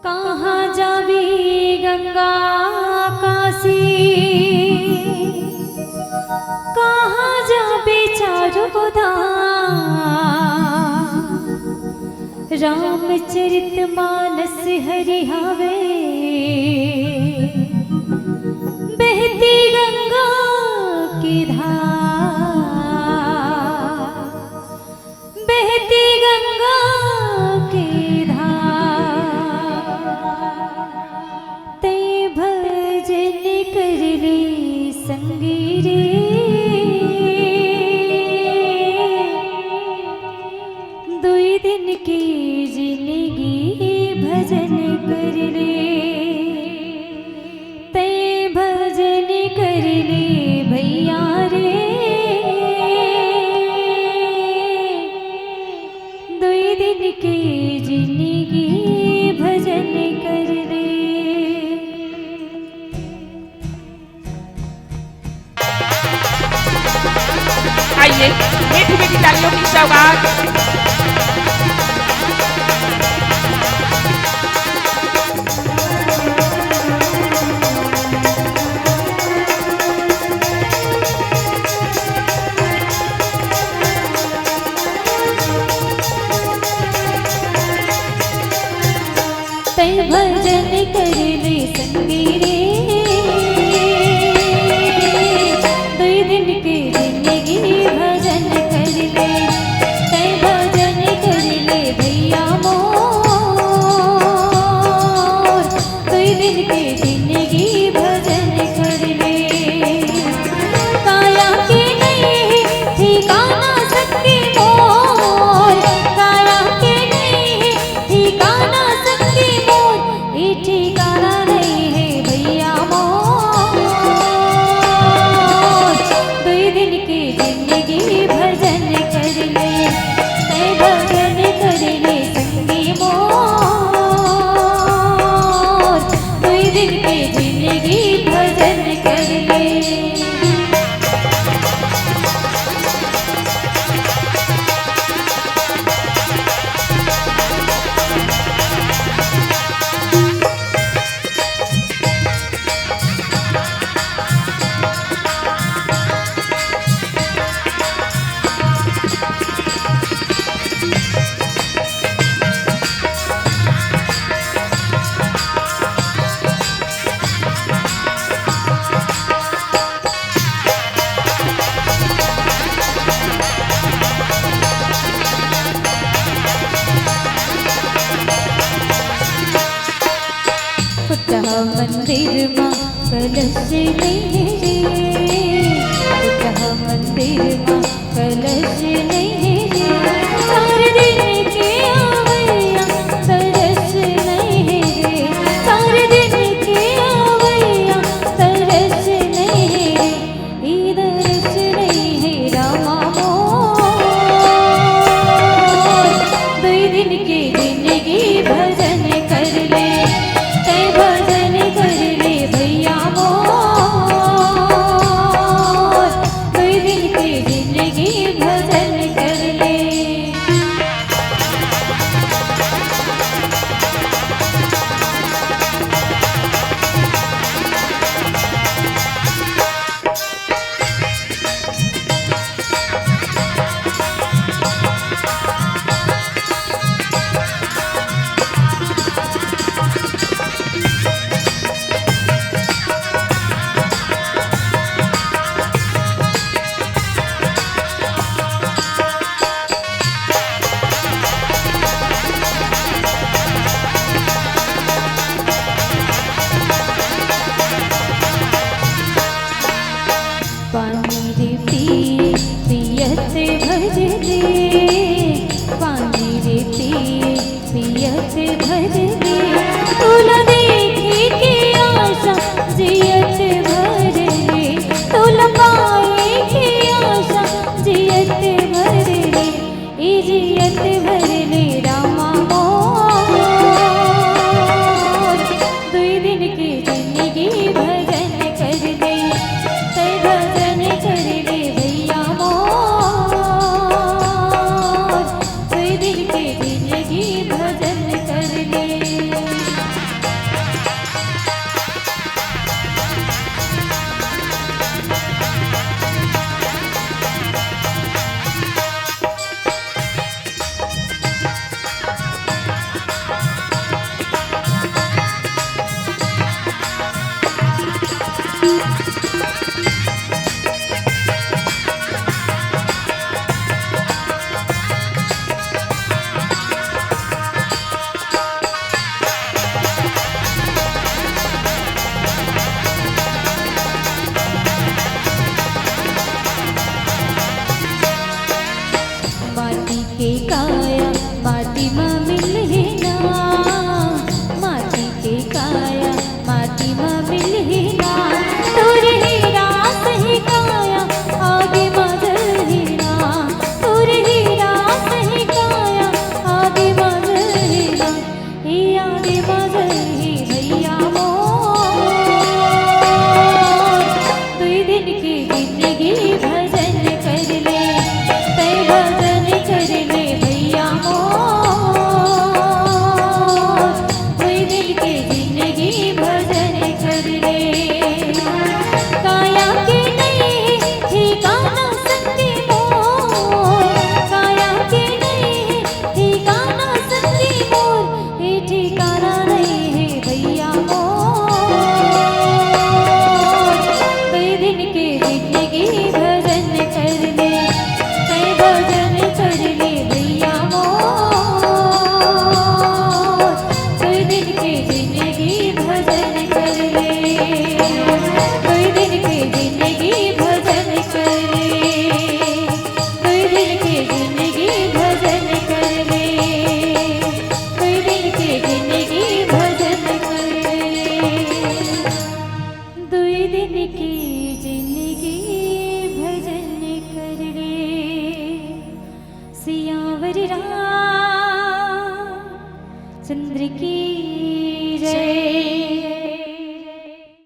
कहाँ जावी गंगा काशी, कहाँ जावे चारों धाम। रामचरितमानस हरिहावे, बहती गंगा की धार, बहती गंगा की धार। ते भजन कर ले संगी रे, दुई दिन की जिंदगी भजन कर ले। ते भजन कर ले भैया रे, दुई दिन की जिंदगी भजन कर ले। आइए मीठी मीठी तालियों की सौगात। ते भजन कर ले संगी रे, दुई दिन की जिंदगी भजन कर ले। ते भजन कर ले भैया मोर, दुई दिन की जिंदगी भजन कर ले। काया के नहीं ठिकाना सकती मोर, काया के नहीं ठिकाना सकती मोर, ये ठिकाना नहीं है भैया मोर। दुई दिन की जिंदगी भजन कर ले, ते भजन कर ले संगी मोर, दुई दिन की जिंदगी भजन कर ले। मंदिर मां कलश नहीं रे, मंदिर मां कलश नहीं रे। सारे दिन के आवैया तरस नहीं रे, सारे दिन के आवैया तरस नहीं रे, इधरस नहीं है रामा मोर। दुई दिन की जिंदगी भजन कर ले, ते भजन कर ले भैया मोर, दुई दिन की जिंदगी भजन कर ले। पानी रे पियत भर ले, पानी रे पियत भर ले। तुला देखे के आशा जियत भर ले, तुला पाए के आशा जियत भर ले, ई जियत भर ले रामा मोर। दुई दिन की जिंदगी भजन कर ले, ते भजन कर ले भैया मोर, दुई दिन की जिंदगी भजन कर ले। मिलही ना माटी के काया माटी माँ मिलही ना तोर हीरा सही काया आगे मजलही ना तोर हीरा सही काया आगे मजलही ना हे आगे मजलही भैया मोर दुई दिन की जिंदगी भजन कर ले तै भजन कर ले भैया मोर दुई दिन की जिंदगी भजन कर ले काया के नहीं ठिकाना संगी मोर काया के नहीं ठिकाना संगी मोर ये ठिकाना नहीं है भैया मोर दुई दिन की जिंदगी भजन कर ले तै भजन कर ले भैया मोर दुई दिन की जिंदगी भजन कर ले दुई दिन की जिंदगी भजन कर ले दुई दिन की जिंदगी भजन कर ले दुई दिन की जिंदगी भजन कर ले दुई दिन की जिंदगी भजन कर ले सियावर रामचंद्र की जय।